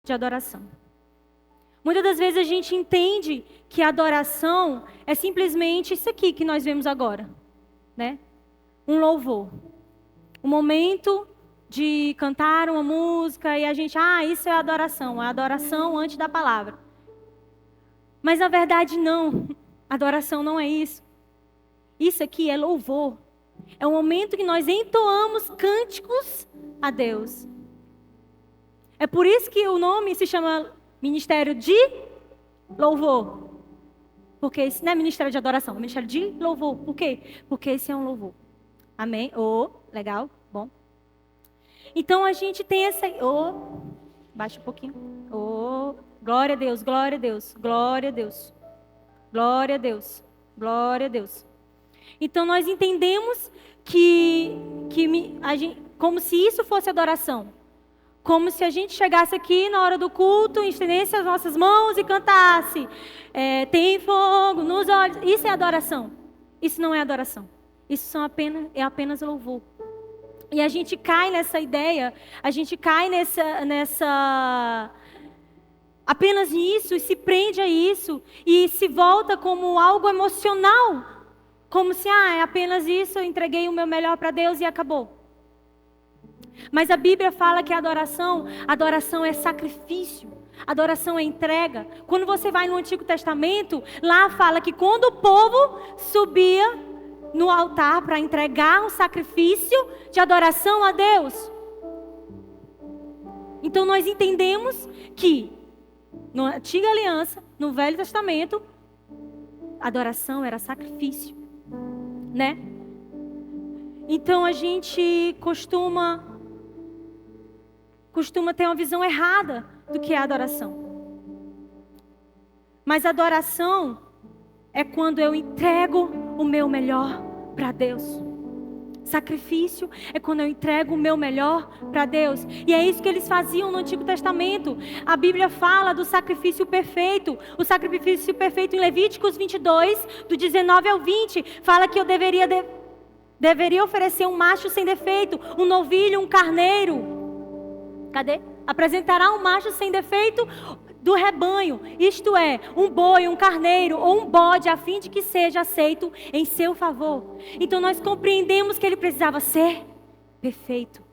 de adoração. Muitas das vezes a gente entende que a adoração é simplesmente isso aqui que nós vemos agora, né? Um louvor. Um momento de cantar uma música e a gente, isso é adoração antes da palavra. Mas na verdade não, adoração não é isso. Isso aqui é louvor. É um momento que nós entoamos cânticos a Deus. É por isso que o nome se chama Ministério de Louvor. Porque isso não é ministério de adoração, é ministério de louvor. Por quê? Porque esse é um louvor. Amém? Legal, bom. Então a gente tem essa... baixa um pouquinho. Glória a Deus, glória a Deus, glória a Deus. Glória a Deus, glória a Deus. Então nós entendemos como se isso fosse adoração. Como se a gente chegasse aqui na hora do culto, estendesse as nossas mãos e cantasse. Tem fogo nos olhos. Isso é adoração. Isso não é adoração. Isso é apenas louvor. E a gente cai nessa ideia, a gente cai nessa apenas nisso, e se prende a isso, e se volta como algo emocional. Como se, é apenas isso, eu entreguei o meu melhor para Deus e acabou. Mas a Bíblia fala que a adoração é sacrifício. Adoração é entrega. Quando você vai no Antigo Testamento, lá fala que quando o povo subia no altar para entregar um sacrifício de adoração a Deus. Então nós entendemos que na Antiga Aliança, no Velho Testamento, adoração era sacrifício, né? Então a gente costuma ter uma visão errada do que é adoração. Mas adoração é quando eu entrego o meu melhor para Deus. Sacrifício é quando eu entrego o meu melhor para Deus. E é isso que eles faziam no Antigo Testamento. A Bíblia fala do sacrifício perfeito. O sacrifício perfeito em Levíticos 22, do 19 ao 20, fala que eu deveria oferecer um macho sem defeito, um novilho, um carneiro. Cadê? Apresentará um macho sem defeito do rebanho, isto é, um boi, um carneiro ou um bode, a fim de que seja aceito em seu favor. Então nós compreendemos que ele precisava ser perfeito.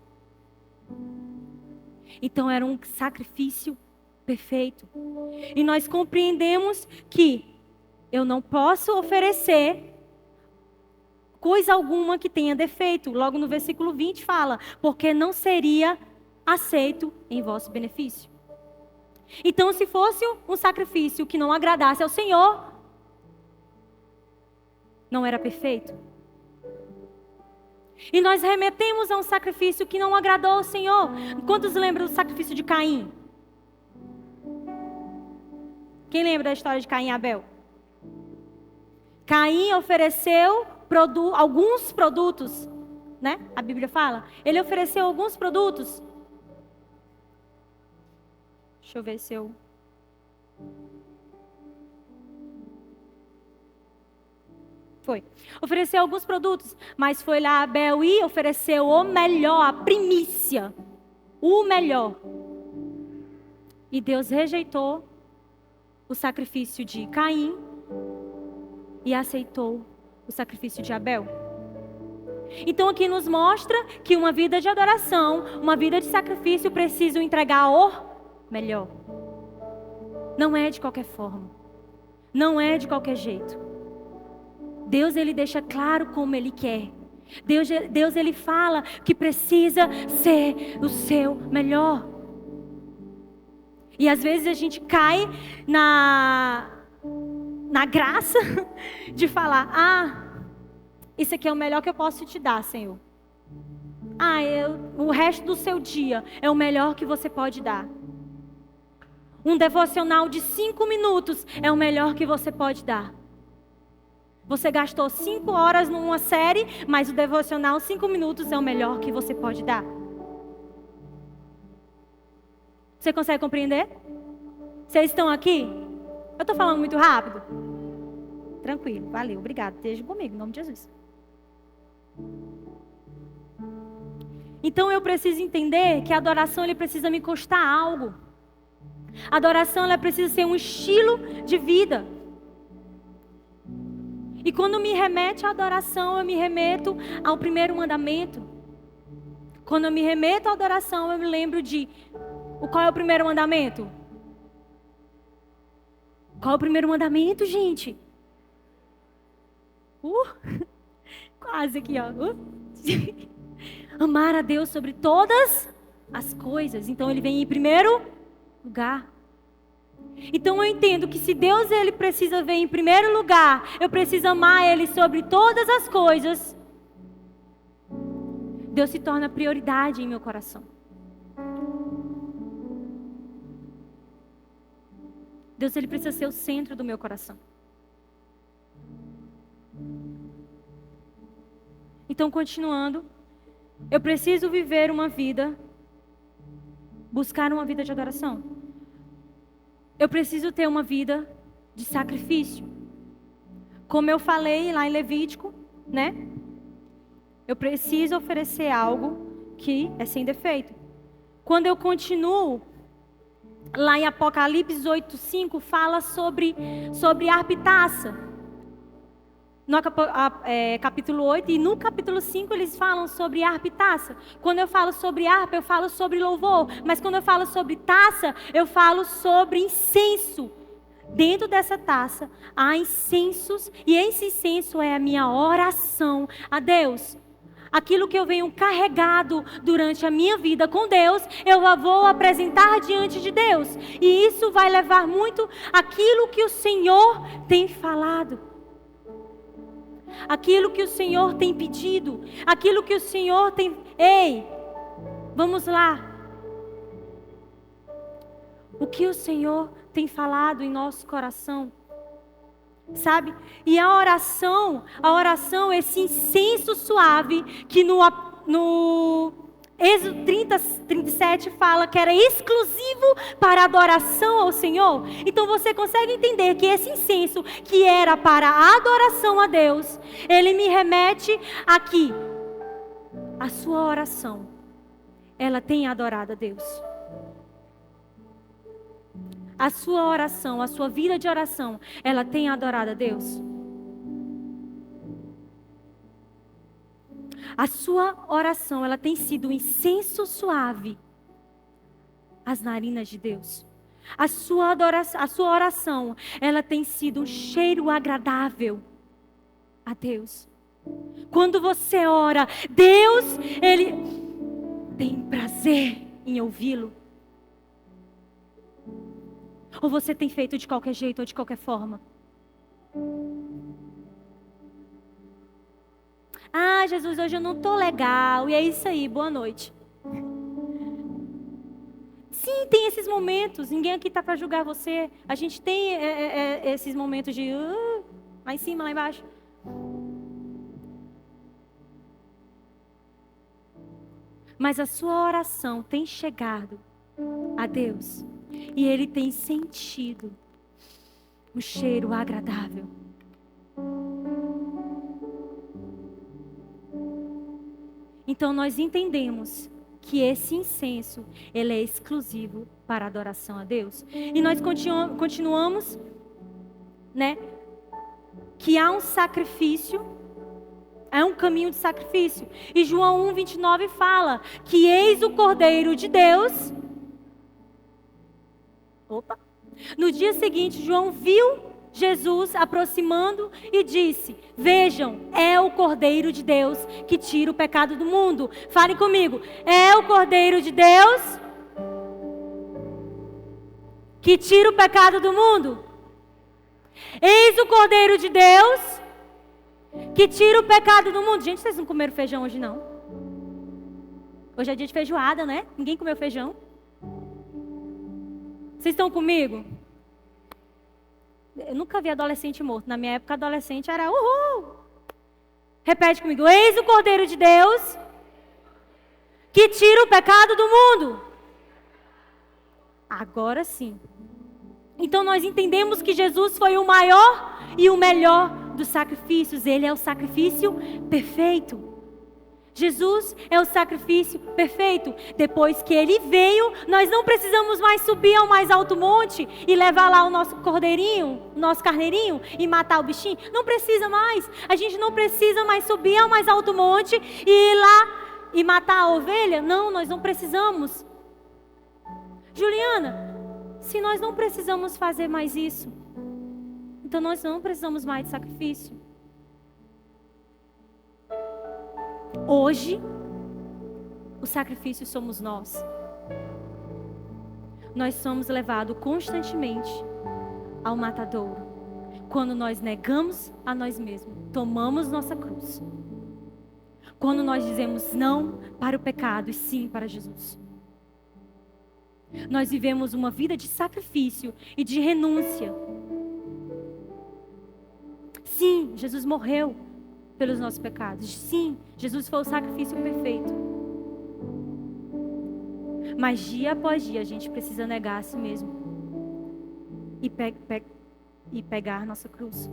Então era um sacrifício perfeito. E nós compreendemos que eu não posso oferecer coisa alguma que tenha defeito. Logo no versículo 20 fala, porque não seria aceito em vosso benefício. Então, se fosse um sacrifício que não agradasse ao Senhor, não era perfeito. E nós remetemos a um sacrifício que não agradou ao Senhor. Quantos lembram do sacrifício de Caim? Quem lembra da história de Caim e Abel? Caim ofereceu alguns produtos, né? A Bíblia fala. Ele ofereceu alguns produtos. Deixa eu ver se eu... Foi. Ofereceu alguns produtos, mas foi lá Abel e ofereceu o melhor, a primícia. O melhor. E Deus rejeitou o sacrifício de Caim e aceitou o sacrifício de Abel. Então aqui nos mostra que uma vida de adoração, uma vida de sacrifício, precisa entregar o melhor. Não é de qualquer forma. Não é de qualquer jeito. Deus, ele deixa claro como ele quer. Deus ele fala que precisa ser o seu melhor. E às vezes a gente cai na graça de falar, isso aqui é o melhor que eu posso te dar, Senhor. O resto do seu dia é o melhor que você pode dar. Um devocional de 5 minutos é o melhor que você pode dar. Você gastou 5 horas numa série, mas o devocional 5 minutos é o melhor que você pode dar. Você consegue compreender? Vocês estão aqui? Eu estou falando muito rápido? Tranquilo, valeu, obrigado. Esteja comigo, em nome de Jesus. Então eu preciso entender que a adoração ele precisa me custar algo. Adoração, ela precisa ser um estilo de vida. E quando me remete à adoração, eu me remeto ao primeiro mandamento. Quando eu me remeto à adoração, eu me lembro de... Qual é o primeiro mandamento? Qual é o primeiro mandamento, gente? Quase aqui, ó. Amar a Deus sobre todas as coisas. Então ele vem em primeiro lugar. Então eu entendo que se Deus ele precisa vir em primeiro lugar, eu preciso amar Ele sobre todas as coisas. Deus se torna prioridade em meu coração. Deus ele precisa ser o centro do meu coração. Então, continuando, eu preciso viver uma vida, buscar uma vida de adoração. Eu preciso ter uma vida de sacrifício. Como eu falei lá em Levítico, né? Eu preciso oferecer algo que é sem defeito. Quando eu continuo, lá em Apocalipse 8:5 fala sobre harpa e taça. No capítulo 8 e no capítulo 5 eles falam sobre harpa e taça. Quando eu falo sobre harpa, eu falo sobre louvor. Mas quando eu falo sobre taça, eu falo sobre incenso. Dentro dessa taça há incensos, e esse incenso é a minha oração a Deus. Aquilo que eu venho carregado durante a minha vida com Deus, eu vou apresentar diante de Deus. E isso vai levar muito aquilo que o Senhor tem falado. Aquilo que o Senhor tem pedido. Aquilo que o Senhor tem... Ei, vamos lá. O que o Senhor tem falado em nosso coração. Sabe? E a oração, esse incenso suave, que no Êxodo 37 fala que era exclusivo para adoração ao Senhor. Então você consegue entender que esse incenso, que era para a adoração a Deus, ele me remete aqui. A sua oração, ela tem adorado a Deus. A sua oração, a sua vida de oração, ela tem adorado a Deus? A sua oração, ela tem sido um incenso suave às narinas de Deus. A sua oração, ela tem sido um cheiro agradável a Deus. Quando você ora, Deus, Ele tem prazer em ouvi-lo. Ou você tem feito de qualquer jeito ou de qualquer forma? Ah, Jesus, hoje eu não estou legal. E é isso aí, boa noite. Sim, tem esses momentos. Ninguém aqui está para julgar você. A gente tem esses momentos de lá em cima, lá embaixo. Mas a sua oração tem chegado a Deus. E Ele tem sentido um cheiro agradável. Então nós entendemos que esse incenso, ele é exclusivo para a adoração a Deus. E nós continuamos, né? Que há um sacrifício, é um caminho de sacrifício. E João 1:29 fala que eis o Cordeiro de Deus. No dia seguinte, João viu Jesus aproximando e disse: vejam, é o Cordeiro de Deus que tira o pecado do mundo. Fale comigo, é o Cordeiro de Deus que tira o pecado do mundo. Eis o Cordeiro de Deus que tira o pecado do mundo. Gente, vocês não comeram feijão hoje não? Hoje é dia de feijoada, né? Ninguém comeu feijão. Vocês estão comigo? Eu nunca vi adolescente morto. Na minha época, adolescente era uhul. Repete comigo. Eis o Cordeiro de Deus que tira o pecado do mundo. Agora sim. Então nós entendemos que Jesus foi o maior e o melhor dos sacrifícios. Ele é o sacrifício perfeito. Jesus é o sacrifício perfeito. Depois que Ele veio, nós não precisamos mais subir ao mais alto monte e levar lá o nosso cordeirinho, o nosso carneirinho e matar o bichinho. Não precisa mais. A gente não precisa mais subir ao mais alto monte e ir lá e matar a ovelha. Não, nós não precisamos. Juliana, se nós não precisamos fazer mais isso, então nós não precisamos mais de sacrifício. Hoje, o sacrifício somos nós. Nós somos levados constantemente ao matadouro. Quando nós negamos a nós mesmos, tomamos nossa cruz. Quando nós dizemos não para o pecado e sim para Jesus. Nós vivemos uma vida de sacrifício e de renúncia. Sim, Jesus morreu pelos nossos pecados. Sim, Jesus foi o sacrifício perfeito. Mas dia após dia a gente precisa negar a si mesmo e pegar nossa cruz.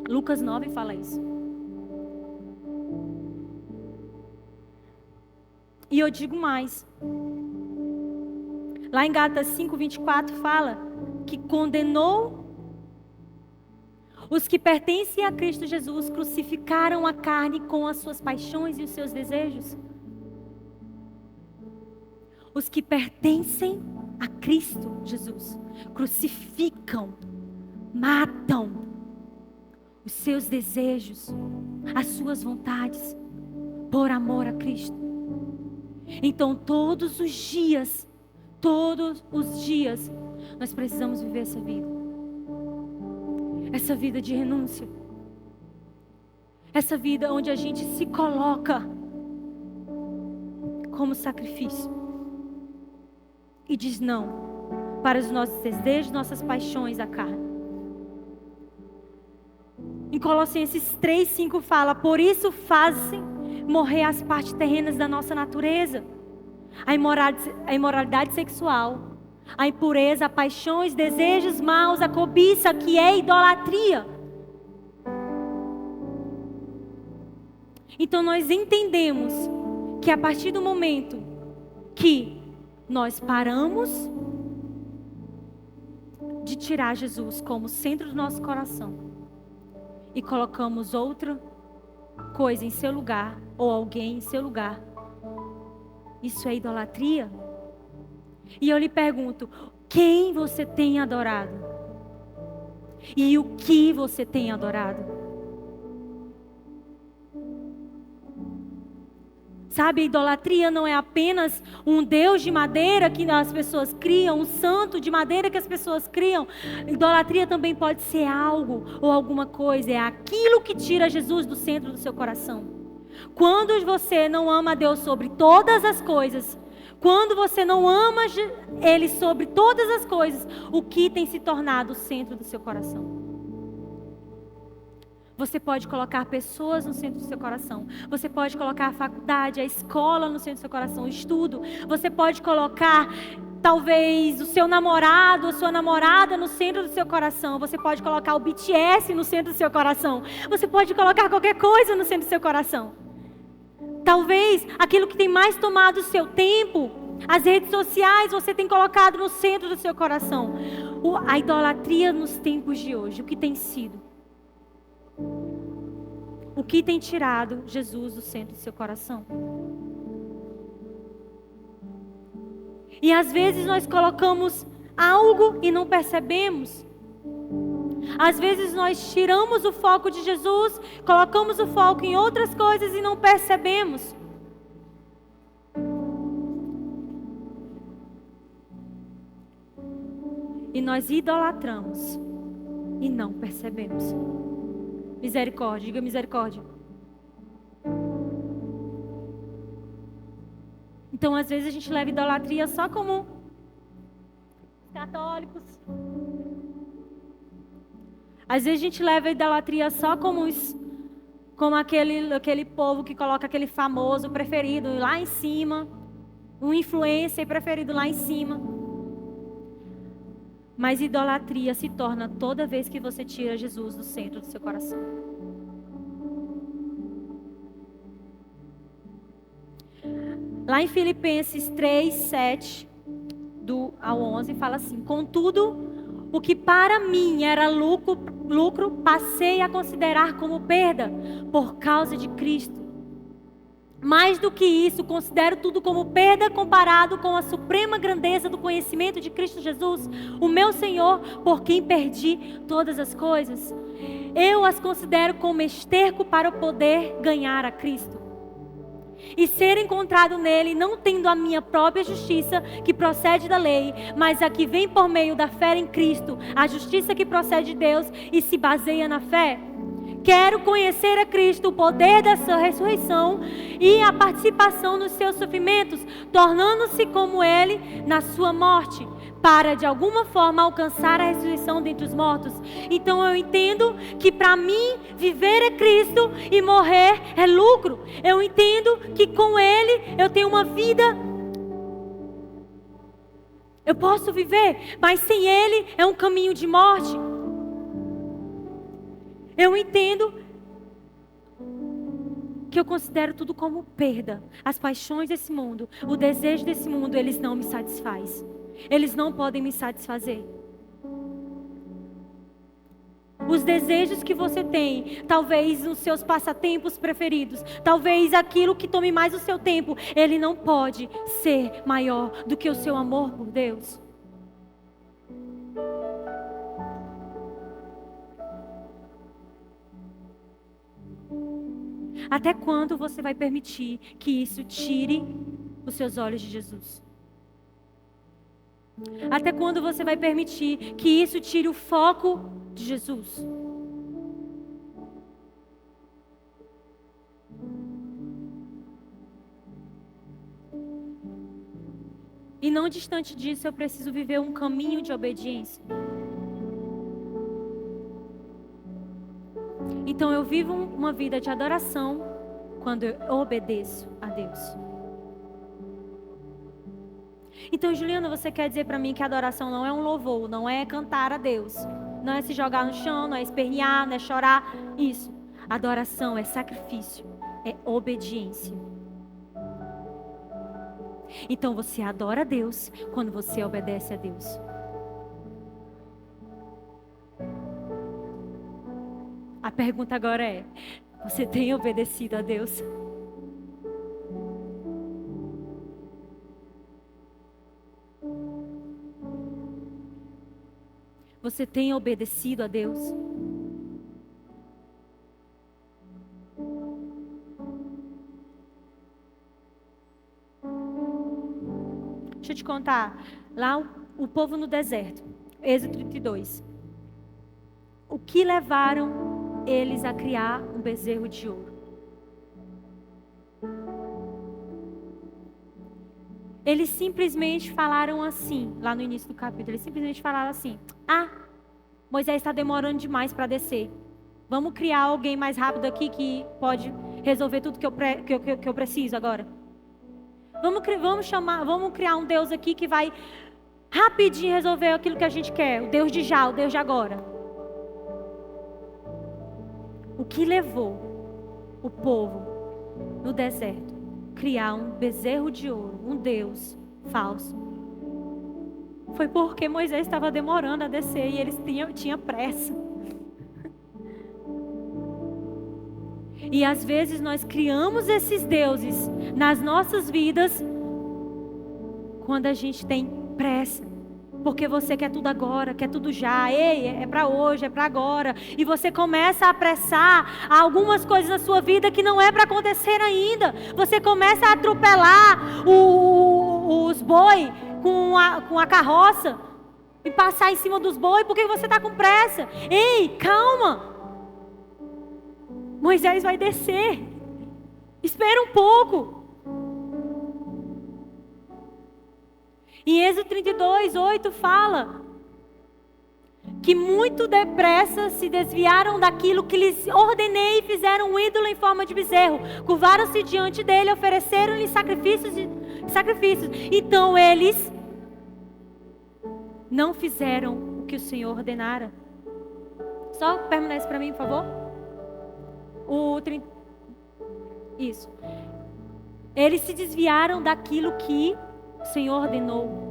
Lucas 9 fala isso. E eu digo mais. Lá em Gálatas 5:24 fala que condenou os que pertencem a Cristo Jesus, crucificaram a carne com as suas paixões e os seus desejos. Os que pertencem a Cristo Jesus, crucificam, matam os seus desejos, as suas vontades, por amor a Cristo. Então todos os dias, nós precisamos viver essa vida. Essa vida de renúncia. Essa vida onde a gente se coloca como sacrifício. E diz não para os nossos desejos, nossas paixões da carne. Em Colossenses 3:5 fala: por isso fazem morrer as partes terrenas da nossa natureza. A imoralidade sexual, a impureza, a paixões, desejos maus, a cobiça, que é idolatria. Então nós entendemos que a partir do momento que nós paramos de tirar Jesus como centro do nosso coração e colocamos outra coisa em seu lugar, ou alguém em seu lugar, isso é idolatria? E eu lhe pergunto, quem você tem adorado? E o que você tem adorado? Sabe, a idolatria não é apenas um Deus de madeira que as pessoas criam, um santo de madeira que as pessoas criam. Idolatria também pode ser algo ou alguma coisa, é aquilo que tira Jesus do centro do seu coração. Quando você não ama a Deus sobre todas as coisas, quando você não ama Ele sobre todas as coisas, o que tem se tornado o centro do seu coração? Você pode colocar pessoas no centro do seu coração. Você pode colocar a faculdade, a escola no centro do seu coração, o estudo. Você pode colocar, talvez, o seu namorado, a sua namorada no centro do seu coração. Você pode colocar o BTS no centro do seu coração. Você pode colocar qualquer coisa no centro do seu coração. Talvez aquilo que tem mais tomado o seu tempo, as redes sociais, você tem colocado no centro do seu coração. A idolatria nos tempos de hoje, o que tem sido? O que tem tirado Jesus do centro do seu coração? E às vezes nós colocamos algo e não percebemos. Às vezes nós tiramos o foco de Jesus, colocamos o foco em outras coisas e não percebemos. E nós idolatramos e não percebemos. Misericórdia, diga misericórdia. Então, às vezes a gente leva idolatria só como católicos. Às vezes a gente leva a idolatria só como aquele povo que coloca aquele famoso preferido lá em cima, um influencer preferido lá em cima. Mas idolatria se torna toda vez que você tira Jesus do centro do seu coração. Lá em Filipenses 3, 7 ao 11, fala assim: contudo, o que para mim era lucro, passei a considerar como perda por causa de Cristo. Mais do que isso, considero tudo como perda comparado com a suprema grandeza do conhecimento de Cristo Jesus, o meu Senhor, por quem perdi todas as coisas. Eu as considero como esterco para poder ganhar a Cristo e ser encontrado nele, não tendo a minha própria justiça que procede da lei, mas a que vem por meio da fé em Cristo, a justiça que procede de Deus e se baseia na fé. Quero conhecer a Cristo, o poder da sua ressurreição e a participação nos seus sofrimentos, tornando-se como ele na sua morte, para de alguma forma alcançar a ressurreição dentre os mortos. Então eu entendo que para mim viver é Cristo e morrer é lucro. Eu entendo que com ele eu tenho uma vida, eu posso viver, mas sem ele é um caminho de morte. Eu entendo que eu considero tudo como perda. As paixões desse mundo, o desejo desse mundo, eles não me satisfazem. Eles não podem me satisfazer. Os desejos que você tem, talvez nos seus passatempos preferidos, talvez aquilo que tome mais o seu tempo, ele não pode ser maior do que o seu amor por Deus. Até quando você vai permitir que isso tire os seus olhos de Jesus? Até quando você vai permitir que isso tire o foco de Jesus? E não distante disso, eu preciso viver um caminho de obediência. Então eu vivo uma vida de adoração quando eu obedeço a Deus. Então, Juliana, você quer dizer para mim que a adoração não é um louvor, não é cantar a Deus, não é se jogar no chão, não é espernear, não é chorar. Isso. Adoração é sacrifício, é obediência. Então você adora a Deus quando você obedece a Deus. A pergunta agora é: você tem obedecido a Deus? Você tem obedecido a Deus? Deixa eu te contar. Lá o povo no deserto, Êxodo 32. O que levaram eles a criar um bezerro de ouro? Eles simplesmente falaram assim, lá no início do capítulo, eles simplesmente falaram assim: Moisés está demorando demais para descer. Vamos criar alguém mais rápido aqui que pode resolver tudo que eu preciso agora. Vamos criar um Deus aqui que vai rapidinho resolver aquilo que a gente quer. O Deus de já, o Deus de agora. O que levou o povo no deserto a criar um bezerro de ouro, um Deus falso? Foi porque Moisés estava demorando a descer e eles tinham pressa. E às vezes nós criamos esses deuses nas nossas vidas quando a gente tem pressa. Porque você quer tudo agora, quer tudo já. Ei, é para hoje, é para agora. E você começa a apressar algumas coisas na sua vida que não é para acontecer ainda. Você começa a atropelar os boi com a carroça e passar em cima dos boi porque você está com pressa. Ei, calma. Moisés vai descer. Espera um pouco. Em Êxodo 32, 8 fala que muito depressa se desviaram daquilo que lhes ordenei e fizeram um ídolo em forma de bezerro. Curvaram-se diante dele, ofereceram-lhe sacrifícios. Então eles não fizeram o que o Senhor ordenara. Só permanece para mim, por favor. Isso. Eles se desviaram daquilo que o Senhor ordenou.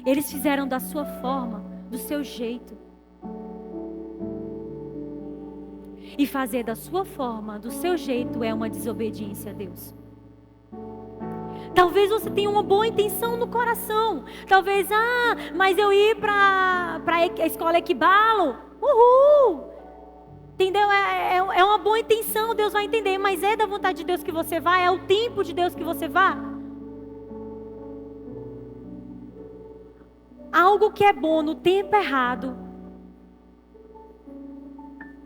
Eles fizeram da sua forma, do seu jeito. E fazer da sua forma, do seu jeito, é uma desobediência a Deus. Talvez você tenha uma boa intenção no coração. Talvez, mas eu ir para a escola Equibalo, uhul! Entendeu? É uma boa intenção, Deus vai entender. Mas é da vontade de Deus que você vá? É o tempo de Deus que você vá? Algo que é bom no tempo errado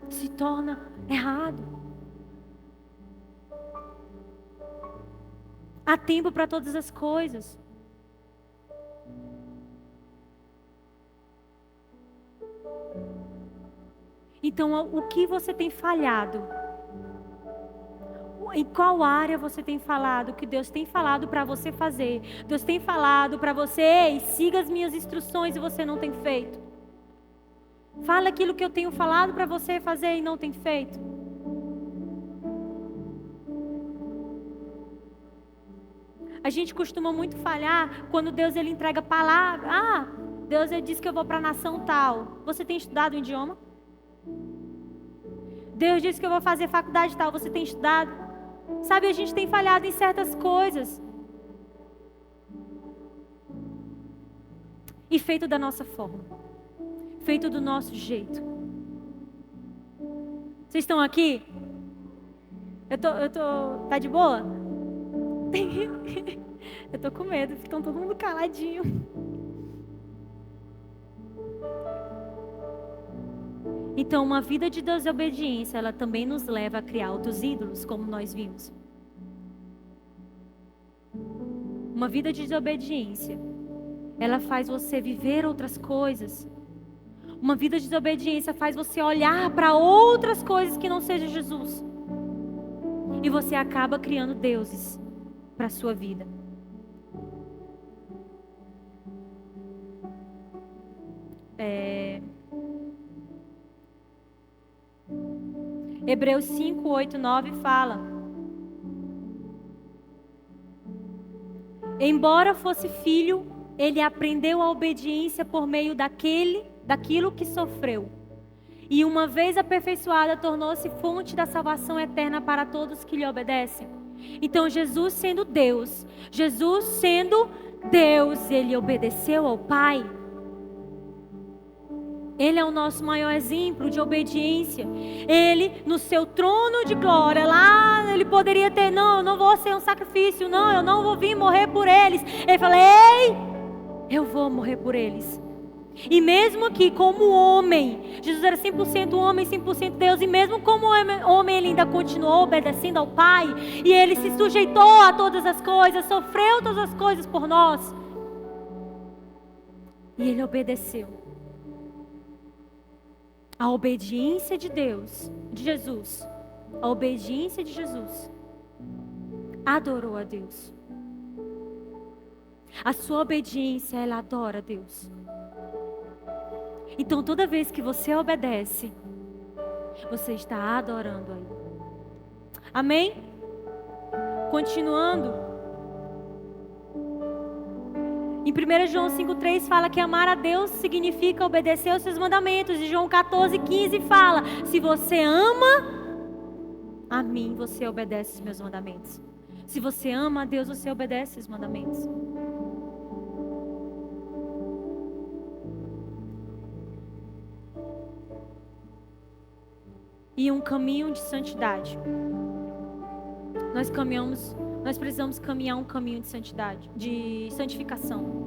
se torna errado. Há tempo para todas as coisas. Então, o que você tem falhado? Em qual área você tem falado que Deus tem falado para você fazer? Deus tem falado para você, ei, siga as minhas instruções e você não tem feito. Fala aquilo que eu tenho falado para você fazer e não tem feito. A gente costuma muito falhar quando Deus ele entrega a palavra. Deus ele disse que eu vou para a nação tal. Você tem estudado o idioma? Deus disse que eu vou fazer faculdade tal. Você tem estudado? Sabe, a gente tem falhado em certas coisas. E feito da nossa forma. Feito do nosso jeito. Vocês estão aqui? Tá de boa? Eu tô com medo, ficam todo mundo caladinho. Então, uma vida de desobediência, ela também nos leva a criar outros ídolos, como nós vimos. Uma vida de desobediência, ela faz você viver outras coisas. Uma vida de desobediência faz você olhar para outras coisas que não seja Jesus. E você acaba criando deuses para a sua vida. Hebreus 5, 8, 9 fala: embora fosse filho, ele aprendeu a obediência por meio daquilo que sofreu. E uma vez aperfeiçoada, tornou-se fonte da salvação eterna para todos que lhe obedecem. Então Jesus sendo Deus, ele obedeceu ao Pai. Ele é o nosso maior exemplo de obediência. Ele, no seu trono de glória, lá ele poderia ter, não, eu não vou ser um sacrifício, não, eu não vou vir morrer por eles. Ele falou, ei, eu vou morrer por eles. E mesmo aqui, como homem, Jesus era 100% homem, 100% Deus. E mesmo como homem, ele ainda continuou obedecendo ao Pai. E ele se sujeitou a todas as coisas, sofreu todas as coisas por nós. E ele obedeceu. A obediência de Deus, de Jesus, a obediência de Jesus, adorou a Deus. A sua obediência, ela adora a Deus. Então, toda vez que você obedece, você está adorando a Ele. Amém? Continuando. Em 1 João 5,3 fala que amar a Deus significa obedecer aos seus mandamentos. E João 14,15 fala: se você ama a mim, você obedece os meus mandamentos. Se você ama a Deus, você obedece os mandamentos. E um caminho de santidade. Nós precisamos caminhar um caminho de santidade, de santificação.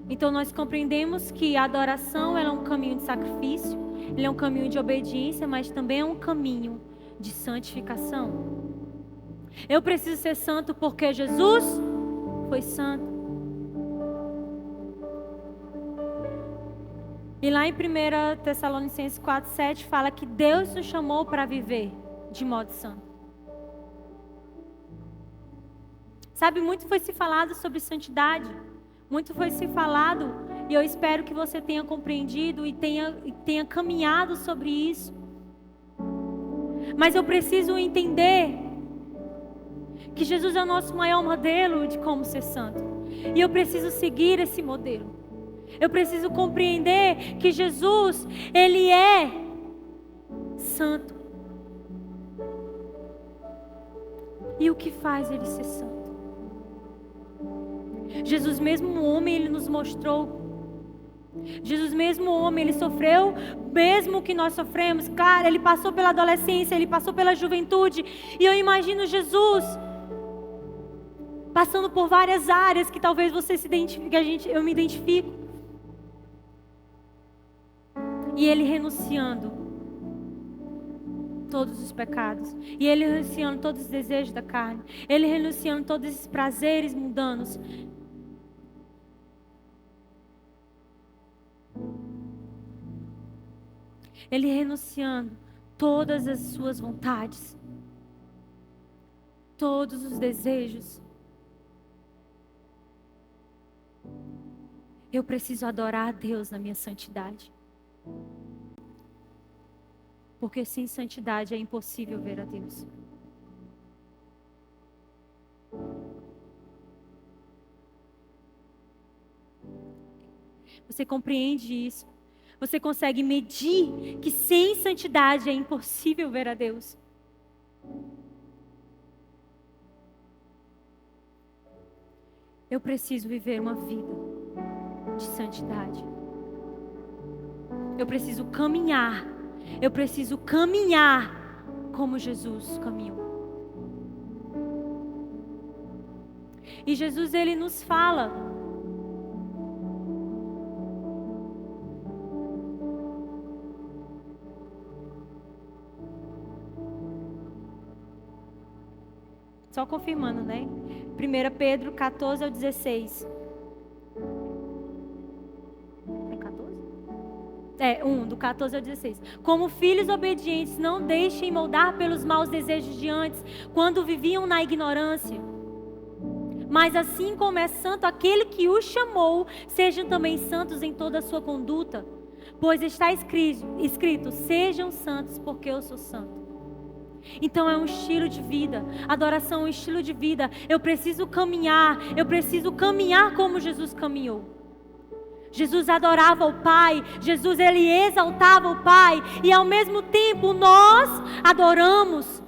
Então nós compreendemos que a adoração ela é um caminho de sacrifício, ele é um caminho de obediência, mas também é um caminho de santificação. Eu preciso ser santo porque Jesus foi santo. E lá em 1 Tessalonicenses 4,7 fala que Deus nos chamou para viver de modo santo. Sabe, muito foi se falado sobre santidade. Muito foi se falado, e eu espero que você tenha compreendido e tenha caminhado sobre isso. Mas eu preciso entender que Jesus é o nosso maior modelo de como ser santo. E eu preciso seguir esse modelo. Eu preciso compreender que Jesus, Ele é santo. E o que faz Ele ser santo? Jesus mesmo homem, Ele nos mostrou. Jesus mesmo homem, Ele sofreu mesmo que nós sofremos. Claro, Ele passou pela adolescência, Ele passou pela juventude. E eu imagino Jesus passando por várias áreas que talvez você se identifique, eu me identifico. E Ele renunciando todos os pecados. E Ele renunciando todos os desejos da carne. Ele renunciando todos esses prazeres mundanos. Ele renunciando todas as suas vontades. Todos os desejos. Eu preciso adorar a Deus na minha santidade. Porque sem santidade é impossível ver a Deus. Você compreende isso? Você consegue medir que sem santidade é impossível ver a Deus? Eu preciso viver uma vida de santidade. Eu preciso caminhar. Eu preciso caminhar como Jesus caminhou. E Jesus, Ele nos fala. Só confirmando, né? 1 Pedro 14 ao 16. Do 14 ao 16. Como filhos obedientes, não deixem moldar pelos maus desejos de antes, quando viviam na ignorância. Mas assim como é santo aquele que os chamou, sejam também santos em toda a sua conduta. Pois está escrito, sejam santos porque eu sou santo. Então é um estilo de vida. Adoração é um estilo de vida. Eu preciso caminhar como Jesus caminhou. Jesus adorava o Pai, Jesus Ele exaltava o Pai, e ao mesmo tempo nós adoramos.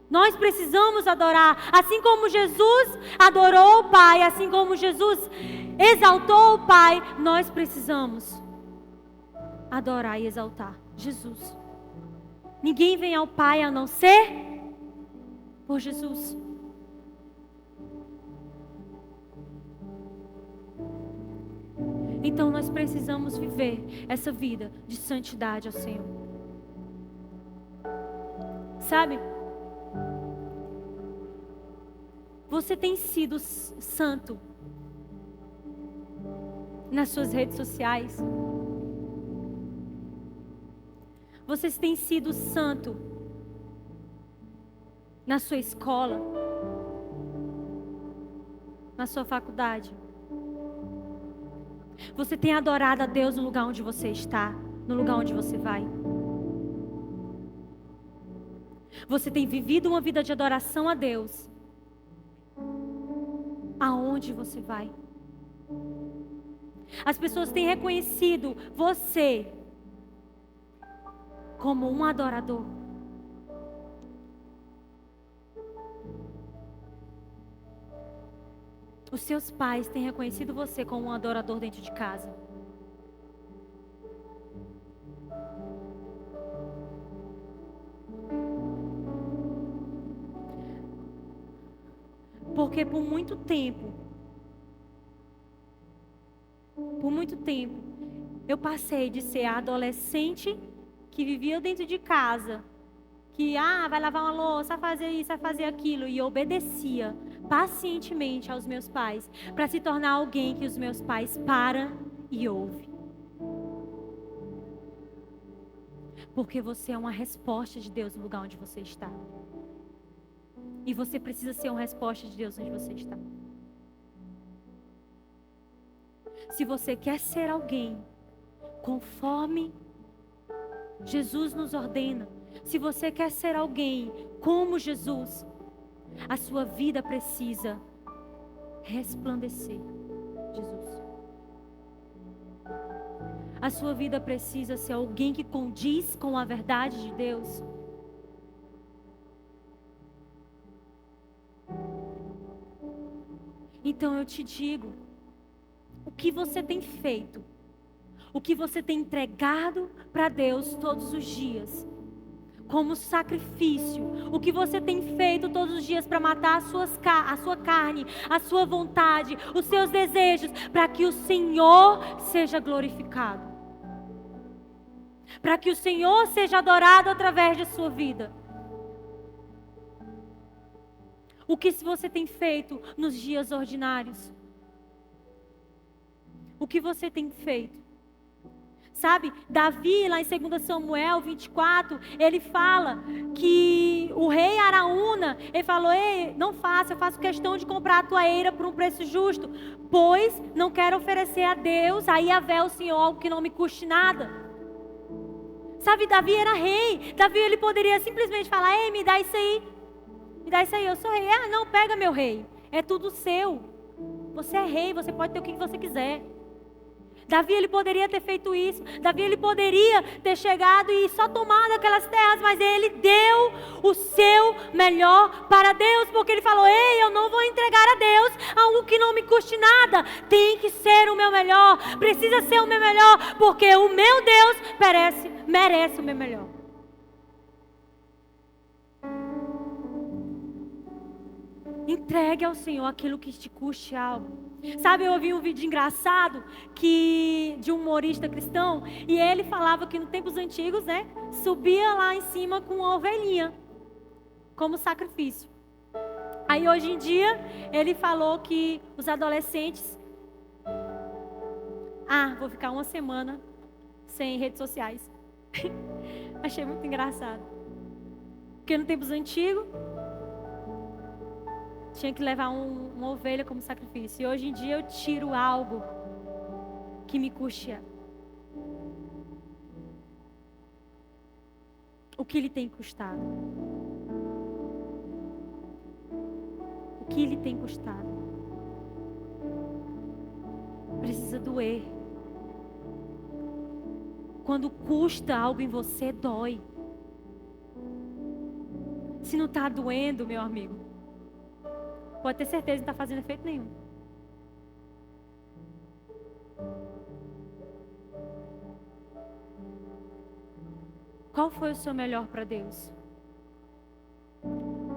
Nós precisamos adorar, assim como Jesus adorou o Pai, assim como Jesus exaltou o Pai, nós precisamos adorar e exaltar Jesus. Ninguém vem ao Pai a não ser por Jesus. Então nós precisamos viver essa vida de santidade ao Senhor. Sabe? Você tem sido santo nas suas redes sociais? Você tem sido santo na sua escola? Na sua faculdade? Você tem adorado a Deus no lugar onde você está, no lugar onde você vai? Você tem vivido uma vida de adoração a Deus, aonde você vai? As pessoas têm reconhecido você como um adorador. Os seus pais têm reconhecido você como um adorador dentro de casa. Porque por muito tempo, eu passei de ser a adolescente que vivia dentro de casa, que vai lavar uma louça, vai fazer isso, vai fazer aquilo, e obedecia pacientemente aos meus pais, para se tornar alguém que os meus pais param e ouvem. Porque você é uma resposta de Deus no lugar onde você está. E você precisa ser uma resposta de Deus onde você está. Se você quer ser alguém conforme Jesus nos ordena, Se você quer ser alguém como Jesus, a sua vida precisa resplandecer Jesus. A sua vida precisa ser alguém que condiz com a verdade de Deus. Então eu te digo, o que você tem feito, o que você tem entregado para Deus todos os dias, como sacrifício, o que você tem feito todos os dias para matar a sua carne, a sua vontade, os seus desejos, para que o Senhor seja glorificado, para que o Senhor seja adorado através de sua vida. O que você tem feito nos dias ordinários? O que você tem feito? Sabe, Davi, lá em 2 Samuel 24, ele fala que o rei Araúna, ele falou: ei, não faça, eu faço questão de comprar a tua eira por um preço justo, pois não quero oferecer a Deus, a Yahvé, o Senhor, algo que não me custe nada. Sabe, Davi era rei. Davi, ele poderia simplesmente falar: ei, me dá isso aí. Me dá isso aí, eu sou rei. Ah, não, pega meu rei. É tudo seu. Você é rei, você pode ter o que você quiser. Davi, ele poderia ter feito isso. Davi, ele poderia ter chegado e só tomado aquelas terras, mas ele deu o seu melhor para Deus, porque ele falou: ei, eu não vou entregar a Deus algo que não me custe nada. Tem que ser o meu melhor, precisa ser o meu melhor, porque o meu Deus merece o meu melhor. Entregue ao Senhor aquilo que te custe algo. Sabe, eu ouvi um vídeo engraçado de um humorista cristão, e ele falava que nos tempos antigos, né, subia lá em cima com uma ovelhinha como sacrifício. Aí hoje em dia ele falou que os adolescentes, vou ficar uma semana sem redes sociais. Achei muito engraçado, porque nos tempos antigos tinha que levar uma ovelha como sacrifício. E hoje em dia eu tiro algo que me custe. O que lhe tem custado? O que lhe tem custado? Precisa doer. Quando custa algo em você, dói. Se não está doendo, meu amigo, pode ter certeza que não está fazendo efeito nenhum. Qual foi o seu melhor para Deus?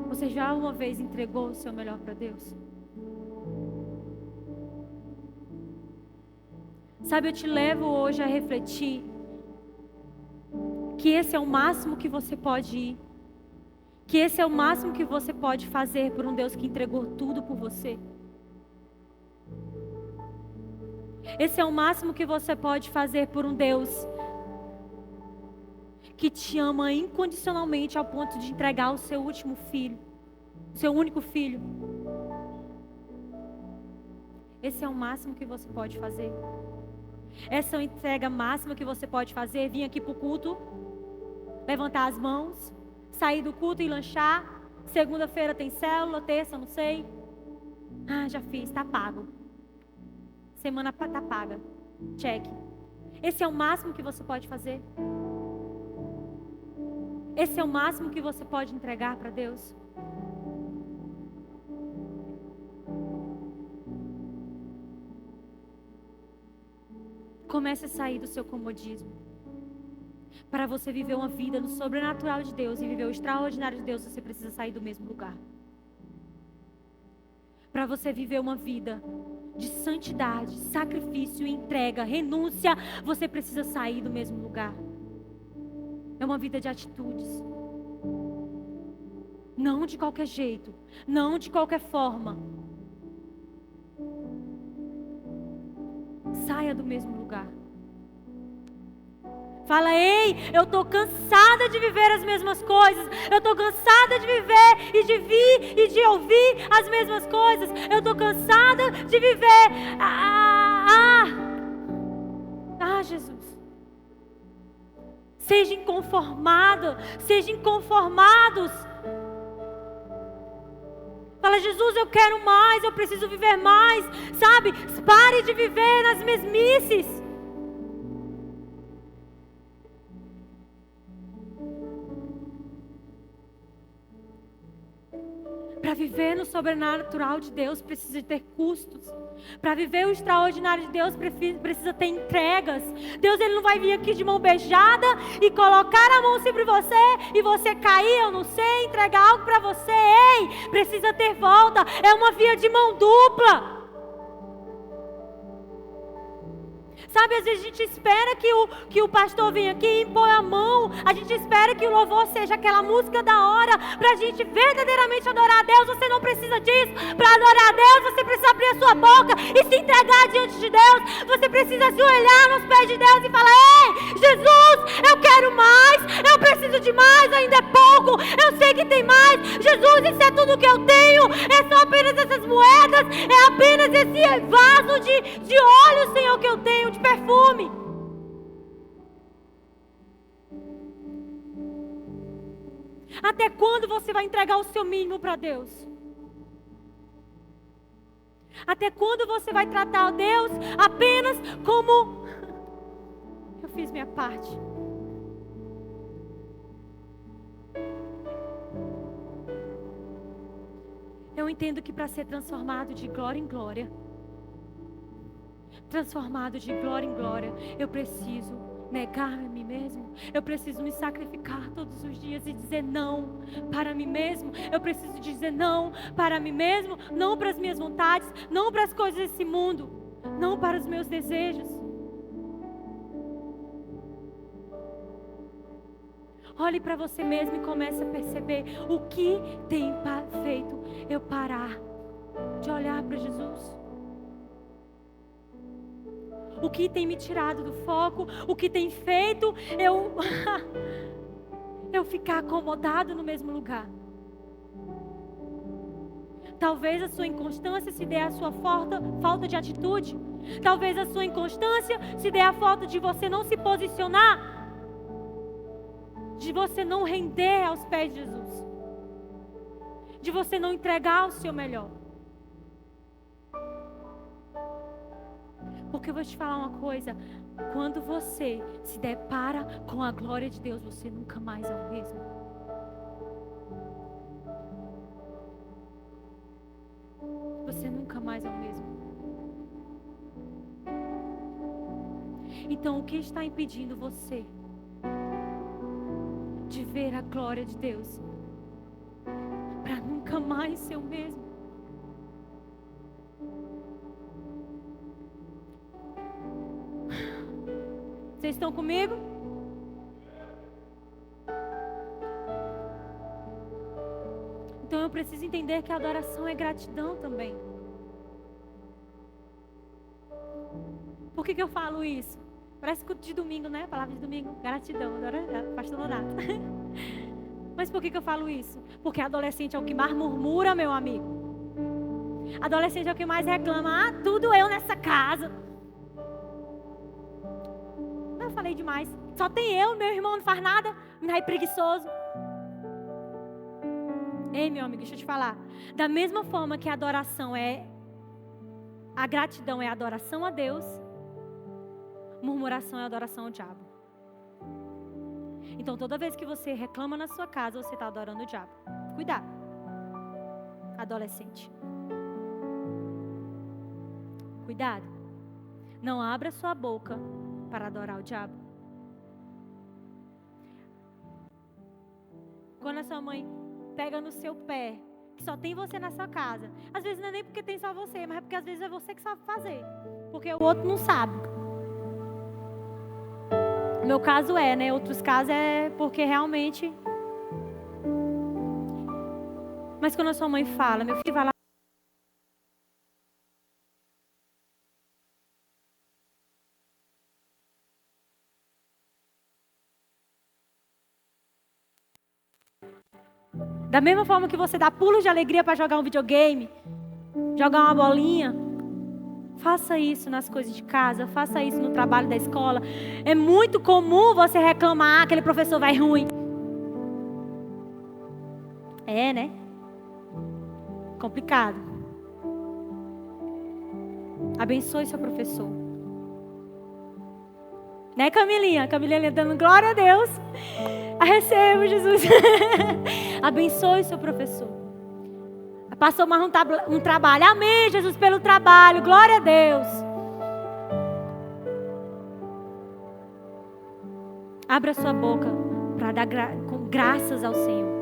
Você já uma vez entregou o seu melhor para Deus? Sabe, eu te levo hoje a refletir que esse é o máximo que você pode ir. Que esse é o máximo que você pode fazer por um Deus que entregou tudo por você. Esse é o máximo que você pode fazer por um Deus que te ama incondicionalmente ao ponto de entregar o seu último filho, o seu único filho. Esse é o máximo que você pode fazer. Essa é a entrega máxima que você pode fazer: vir aqui para o culto, levantar as mãos, sair do culto e lanchar. Segunda-feira tem célula, terça não sei. Já fiz, tá pago. Semana tá paga. Check. Esse é o máximo que você pode fazer? Esse é o máximo que você pode entregar para Deus? Comece a sair do seu comodismo. Para você viver uma vida no sobrenatural de Deus e viver o extraordinário de Deus, você precisa sair do mesmo lugar. Para você viver uma vida de santidade, sacrifício, entrega, renúncia, você precisa sair do mesmo lugar. É uma vida de atitudes. Não de qualquer jeito, não de qualquer forma. Saia do mesmo lugar. Fala: ei, eu estou cansada de viver as mesmas coisas. Eu estou cansada de viver e de vir e de ouvir as mesmas coisas. Eu estou cansada de viver. Jesus. Seja inconformado, sejam inconformados. Fala, Jesus, eu quero mais, eu preciso viver mais, sabe? Pare de viver nas mesmices. Para viver no sobrenatural de Deus precisa ter custos. Para viver o extraordinário de Deus precisa ter entregas. Deus, Ele não vai vir aqui de mão beijada e colocar a mão sobre você e você cair, eu não sei, entregar algo para você. Ei, precisa ter volta. É uma via de mão dupla. Sabe, às vezes a gente espera que o pastor venha aqui e impõe a mão. A gente espera que o louvor seja aquela música da hora para a gente verdadeiramente adorar a Deus. Você não precisa disso. Para adorar a Deus, você precisa abrir a sua boca e se entregar diante de Deus. Você precisa se olhar nos pés de Deus e falar: ei, Jesus, eu quero mais. Eu preciso de mais, ainda é pouco. Eu sei que tem mais. Jesus, isso é tudo que eu tenho. É só apenas essas moedas. É apenas esse vaso de óleo, Senhor, que eu tenho, de perfume. Até quando você vai entregar o seu mínimo para Deus? Até quando você vai tratar Deus apenas como eu fiz minha parte? Eu entendo que para ser transformado de glória em glória, transformado de glória em glória, eu preciso negar a mim mesmo. Eu preciso me sacrificar todos os dias e dizer não para mim mesmo. Eu preciso dizer não para mim mesmo, não para as minhas vontades, não para as coisas desse mundo, não para os meus desejos. Olhe para você mesmo e comece a perceber o que tem feito eu parar de olhar para Jesus. O que tem me tirado do foco, o que tem feito eu ficar acomodado no mesmo lugar. Talvez a sua inconstância se dê à sua falta de atitude. Talvez a sua inconstância se dê à falta de você não se posicionar, de você não render aos pés de Jesus, de você não entregar o seu melhor. Porque eu vou te falar uma coisa: quando você se depara com a glória de Deus, você nunca mais é o mesmo. Você nunca mais é o mesmo. Então, o que está impedindo você de ver a glória de Deus para nunca mais ser o mesmo? Vocês estão comigo? Então eu preciso entender que a adoração é gratidão também. Por que eu falo isso? Parece culto de domingo, né? Palavra de domingo, gratidão, pastor Donato. Mas por que eu falo isso? Porque adolescente é o que mais murmura, meu amigo. Adolescente é o que mais reclama: ah, tudo eu nessa casa. Eu falei demais. Só tem eu, meu irmão não faz nada. Não é preguiçoso. Ei, meu amigo, deixa eu te falar. Da mesma forma que a adoração a gratidão é a adoração a Deus, murmuração é a adoração ao diabo. Então toda vez que você reclama na sua casa, você está adorando o diabo. Cuidado, adolescente. Cuidado. Não abra sua boca para adorar o diabo. Quando a sua mãe pega no seu pé, que só tem você na sua casa, às vezes não é nem porque tem só você, mas é porque às vezes é você que sabe fazer, porque o outro não sabe. No meu caso né? Outros casos é porque realmente. Mas quando a sua mãe fala: meu filho vai lá. Da mesma forma que você dá pulos de alegria para jogar um videogame, jogar uma bolinha, Faça isso nas coisas de casa, faça isso no trabalho da escola. É muito comum você reclamar, aquele professor vai ruim. É, né? Complicado. Abençoe seu professor. Né, Camilinha? Camilinha dando glória a Deus. Receba, Jesus. Abençoe seu professor. Passou mais um trabalho. Amém, Jesus, pelo trabalho. Glória a Deus. Abra sua boca para dar com graças ao Senhor.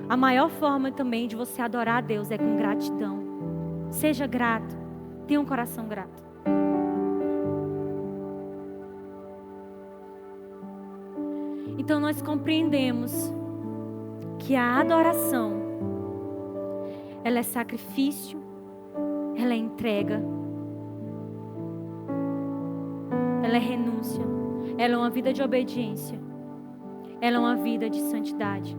A maior forma também de você adorar a Deus é com gratidão. Seja grato. Tenha um coração grato. Então nós compreendemos que a adoração, ela é sacrifício, ela é entrega, ela é renúncia, ela é uma vida de obediência, ela é uma vida de santidade.